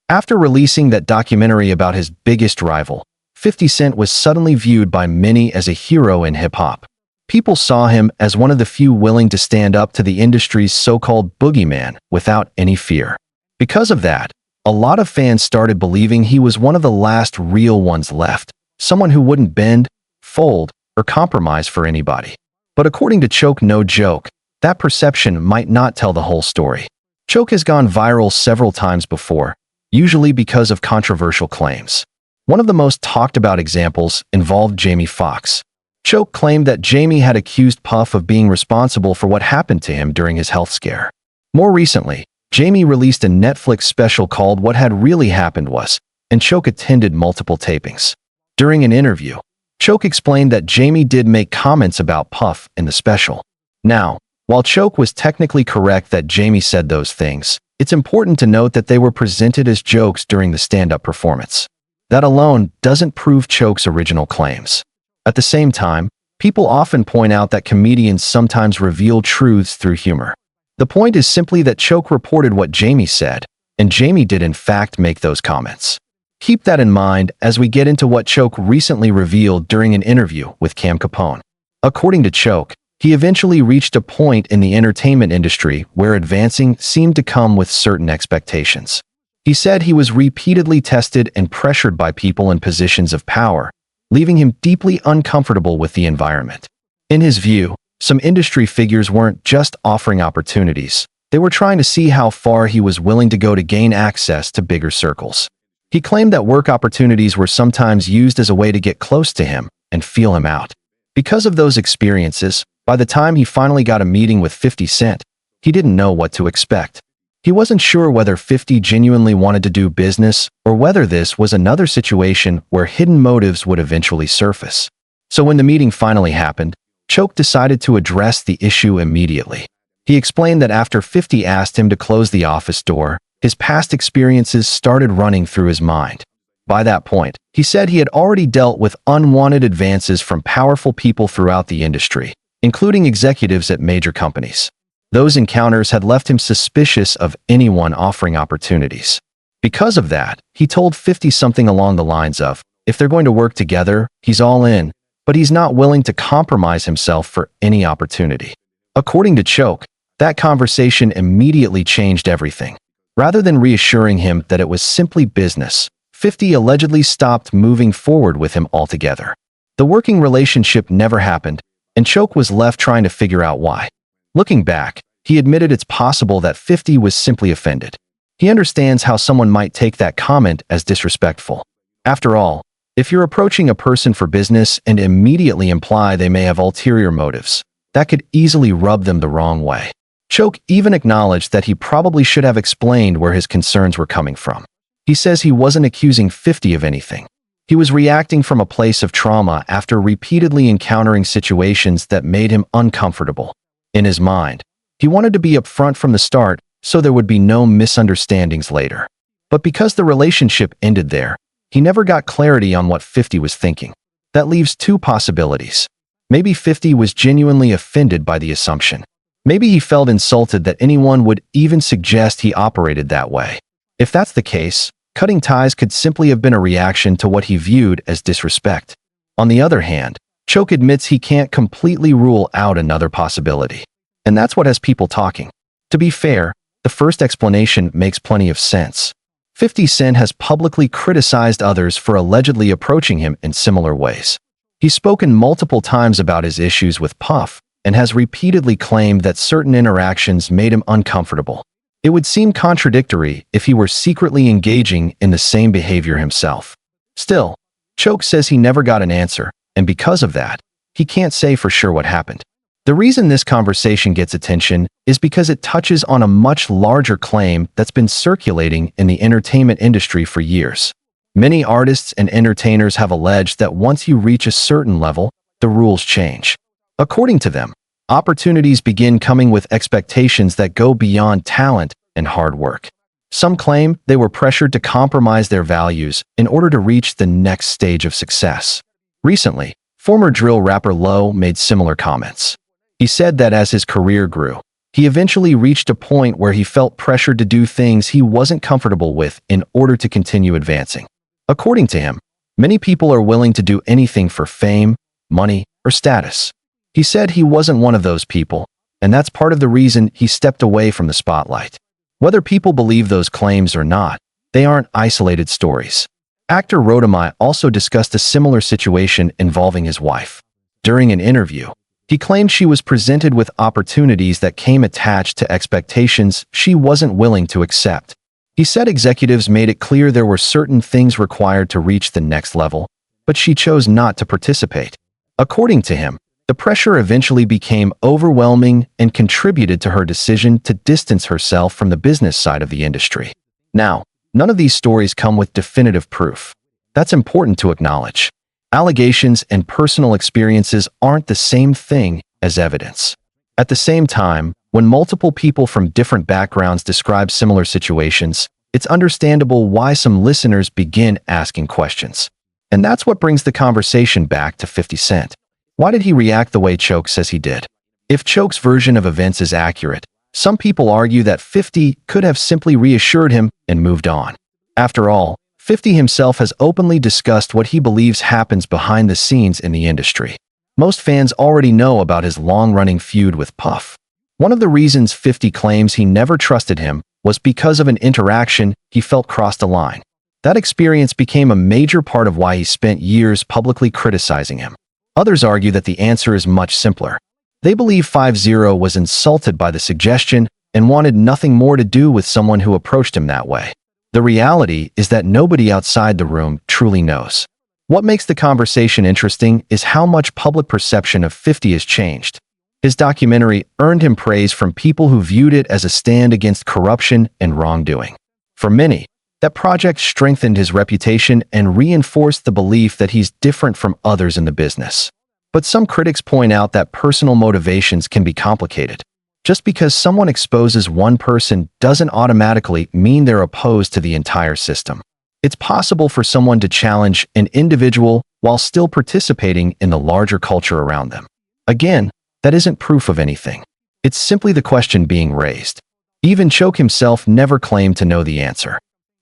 After releasing that documentary about his biggest rival, 50 Cent was suddenly viewed by many as a hero in hip-hop. People saw him as one of the few willing to stand up to the industry's so-called boogeyman without any fear. Because of that, a lot of fans started believing he was one of the last real ones left, someone who wouldn't bend, fold, or compromise for anybody. But according to Choke No Joke, that perception might not tell the whole story. Choke has gone viral several times before, usually because of controversial claims. One of the most talked about examples involved Jamie Foxx. Choke claimed that Jamie had accused Puff of being responsible for what happened to him during his health scare. More recently, Jamie released a Netflix special called What Had Really Happened Was, and Choke attended multiple tapings. During an interview, Choke explained that Jamie did make comments about Puff in the special. Now, while Choke was technically correct that Jamie said those things, it's important to note that they were presented as jokes during the stand-up performance. That alone doesn't prove Choke's original claims. At the same time, people often point out that comedians sometimes reveal truths through humor. The point is simply that Choke reported what Jamie said, and Jamie did in fact make those comments. Keep that in mind as we get into what Choke recently revealed during an interview with Cam Capone. According to Choke, he eventually reached a point in the entertainment industry where advancing seemed to come with certain expectations. He said he was repeatedly tested and pressured by people in positions of power, leaving him deeply uncomfortable with the environment. In his view, some industry figures weren't just offering opportunities, they were trying to see how far he was willing to go to gain access to bigger circles. He claimed that work opportunities were sometimes used as a way to get close to him and feel him out. Because of those experiences, by the time he finally got a meeting with 50 Cent, he didn't know what to expect. He wasn't sure whether 50 genuinely wanted to do business or whether this was another situation where hidden motives would eventually surface. So when the meeting finally happened, Choke decided to address the issue immediately. He explained that after 50 asked him to close the office door, his past experiences started running through his mind. By that point, he said he had already dealt with unwanted advances from powerful people throughout the industry, including executives at major companies. Those encounters had left him suspicious of anyone offering opportunities. Because of that, he told 50 something along the lines of, if they're going to work together, he's all in, but he's not willing to compromise himself for any opportunity. According to Choke, that conversation immediately changed everything. Rather than reassuring him that it was simply business, 50 allegedly stopped moving forward with him altogether. The working relationship never happened, and Choke was left trying to figure out why. Looking back, he admitted it's possible that 50 was simply offended. He understands how someone might take that comment as disrespectful. After all, if you're approaching a person for business and immediately imply they may have ulterior motives, that could easily rub them the wrong way. Choke even acknowledged that he probably should have explained where his concerns were coming from. He says he wasn't accusing 50 of anything. He was reacting from a place of trauma after repeatedly encountering situations that made him uncomfortable. In his mind, he wanted to be upfront from the start so there would be no misunderstandings later. But because the relationship ended there, he never got clarity on what 50 was thinking. That leaves two possibilities. Maybe 50 was genuinely offended by the assumption. Maybe he felt insulted that anyone would even suggest he operated that way. If that's the case, cutting ties could simply have been a reaction to what he viewed as disrespect. On the other hand, Choke admits he can't completely rule out another possibility. And that's what has people talking. To be fair, the first explanation makes plenty of sense. 50 Cent has publicly criticized others for allegedly approaching him in similar ways. He's spoken multiple times about his issues with Puff and has repeatedly claimed that certain interactions made him uncomfortable. It would seem contradictory if he were secretly engaging in the same behavior himself. Still, Choke says he never got an answer, and because of that, he can't say for sure what happened. The reason this conversation gets attention is because it touches on a much larger claim that's been circulating in the entertainment industry for years. Many artists and entertainers have alleged that once you reach a certain level, the rules change. According to them, opportunities begin coming with expectations that go beyond talent and hard work. Some claim they were pressured to compromise their values in order to reach the next stage of success. Recently, former drill rapper Low made similar comments. He said that as his career grew, He eventually reached a point where he felt pressured to do things he wasn't comfortable with in order to continue advancing. According to him, many people are willing to do anything for fame, money, or status. He said he wasn't one of those people, and that's part of the reason he stepped away from the spotlight. Whether people believe those claims or not, they aren't isolated stories. Actor Rodamai also discussed a similar situation involving his wife. During an interview, he claimed she was presented with opportunities that came attached to expectations she wasn't willing to accept. He said executives made it clear there were certain things required to reach the next level, but she chose not to participate. According to him, the pressure eventually became overwhelming and contributed to her decision to distance herself from the business side of the industry. Now, none of these stories come with definitive proof. That's important to acknowledge. Allegations and personal experiences aren't the same thing as evidence. At the same time, when multiple people from different backgrounds describe similar situations, it's understandable why some listeners begin asking questions. And that's what brings the conversation back to 50 Cent. Why did he react the way Choke says he did? If Choke's version of events is accurate, some people argue that 50 could have simply reassured him and moved on. After all, 50 himself has openly discussed what he believes happens behind the scenes in the industry. Most fans already know about his long-running feud with Puff. One of the reasons 50 claims he never trusted him was because of an interaction he felt crossed a line. That experience became a major part of why he spent years publicly criticizing him. Others argue that the answer is much simpler. They believe 50 was insulted by the suggestion and wanted nothing more to do with someone who approached him that way. The reality is that nobody outside the room truly knows. What makes the conversation interesting is how much public perception of 50 has changed. His documentary earned him praise from people who viewed it as a stand against corruption and wrongdoing. For many, that project strengthened his reputation and reinforced the belief that he's different from others in the business. But some critics point out that personal motivations can be complicated. Just because someone exposes one person doesn't automatically mean they're opposed to the entire system. It's possible for someone to challenge an individual while still participating in the larger culture around them. Again, that isn't proof of anything. It's simply the question being raised. Even Choke himself never claimed to know the answer.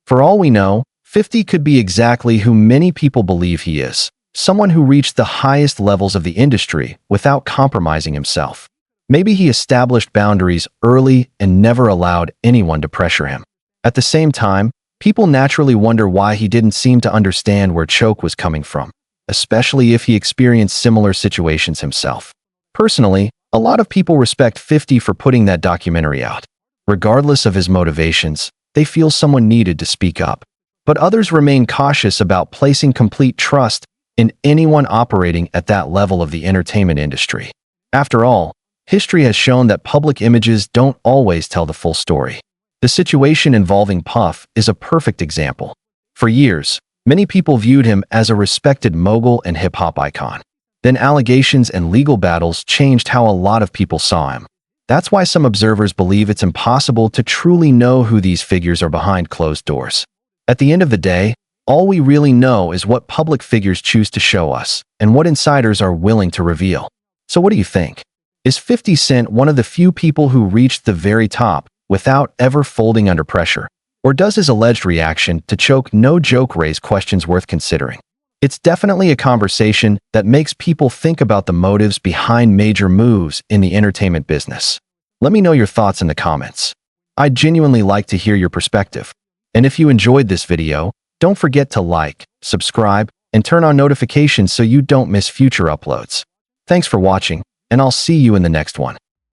For all we know, 50 could be exactly who many people believe he is, someone who reached the highest levels of the industry without compromising himself. Maybe he established boundaries early and never allowed anyone to pressure him. At the same time, people naturally wonder why he didn't seem to understand where Choke was coming from, especially if he experienced similar situations himself. Personally, a lot of people respect 50 for putting that documentary out. Regardless of his motivations, they feel someone needed to speak up. But others remain cautious about placing complete trust in anyone operating at that level of the entertainment industry. After all, history has shown that public images don't always tell the full story. The situation involving Puff is a perfect example. For years, many people viewed him as a respected mogul and hip-hop icon. Then allegations and legal battles changed how a lot of people saw him. That's why some observers believe it's impossible to truly know who these figures are behind closed doors. At the end of the day, all we really know is what public figures choose to show us and what insiders are willing to reveal. So what do you think? Is 50 Cent one of the few people who reached the very top without ever folding under pressure? Or does his alleged reaction to Choke no joke raise questions worth considering? It's definitely a conversation that makes people think about the motives behind major moves in the entertainment business. Let me know your thoughts in the comments. I'd genuinely like to hear your perspective. And if you enjoyed this video, don't forget to like, subscribe, and turn on notifications so you don't miss future uploads. Thanks for watching, and I'll see you in the next one.